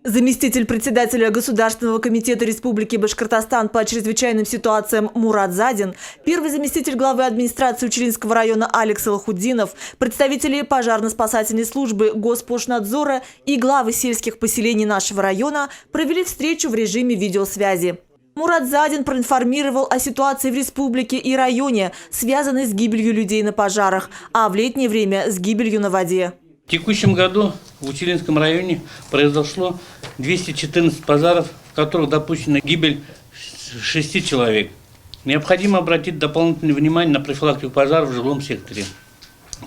Заместитель председателя Государственного комитета Республики Башкортостан по чрезвычайным ситуациям Мурат Задин, первый заместитель главы администрации Училинского района Алекс Салахуддинов, представители пожарно-спасательной службы Госпошнадзора и главы сельских поселений нашего района провели встречу в режиме видеосвязи. Мурат Задин проинформировал о ситуации в республике и районе, связанной с гибелью людей на пожарах, а в летнее время с гибелью на воде. В текущем году в Училинском районе произошло 214 пожаров, в которых допущена гибель 6 человек. Необходимо обратить дополнительное внимание на профилактику пожаров в жилом секторе.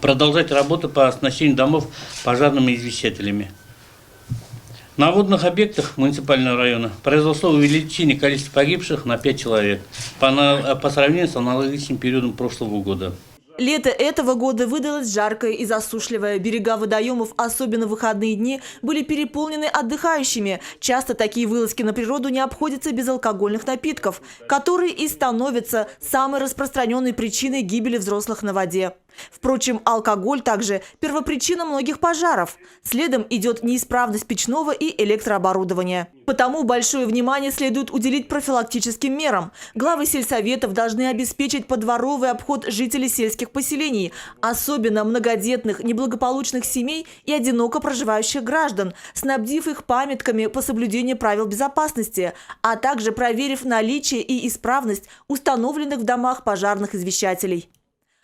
Продолжать работу по оснащению домов пожарными извещателями. На водных объектах муниципального района произошло увеличение количества погибших на 5 человек по сравнению с аналогичным периодом прошлого года. Лето этого года выдалось жаркое и засушливое. Берега водоемов, особенно в выходные дни, были переполнены отдыхающими. Часто такие вылазки на природу не обходятся без алкогольных напитков, которые и становятся самой распространенной причиной гибели взрослых на воде. Впрочем, алкоголь также первопричина многих пожаров. Следом идет неисправность печного и электрооборудования. Потому большое внимание следует уделить профилактическим мерам. Главы сельсоветов должны обеспечить подворовый обход жителей сельских поселений, особенно многодетных, неблагополучных семей и одиноко проживающих граждан, снабдив их памятками по соблюдению правил безопасности, а также проверив наличие и исправность установленных в домах пожарных извещателей.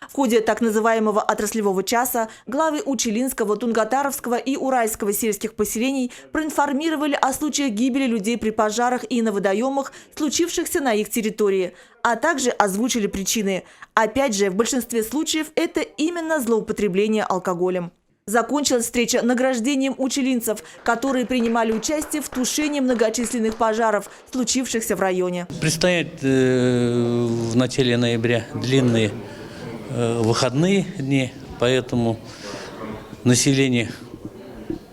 В ходе так называемого отраслевого часа главы Училинского, Тунгатаровского и Уральского сельских поселений проинформировали о случаях гибели людей при пожарах и на водоемах, случившихся на их территории, а также озвучили причины. Опять же, в большинстве случаев это именно злоупотребление алкоголем. Закончилась встреча награждением училинцев, которые принимали участие в тушении многочисленных пожаров, случившихся в районе. Предстоят в начале ноября длинные выходные дни, поэтому население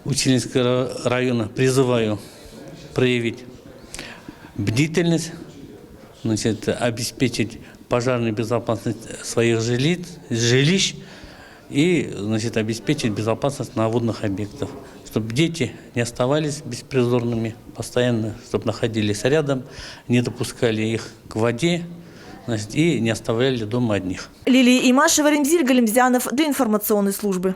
Училинского района призываю проявить бдительность, обеспечить пожарную безопасность своих жилищ и обеспечить безопасность на водных объектах, чтобы дети не оставались беспризорными, постоянно, чтобы находились рядом, не допускали их к воде, и не оставляли дома одних. Лилия Имашева, Ремзиль Галимзянов для информационной службы.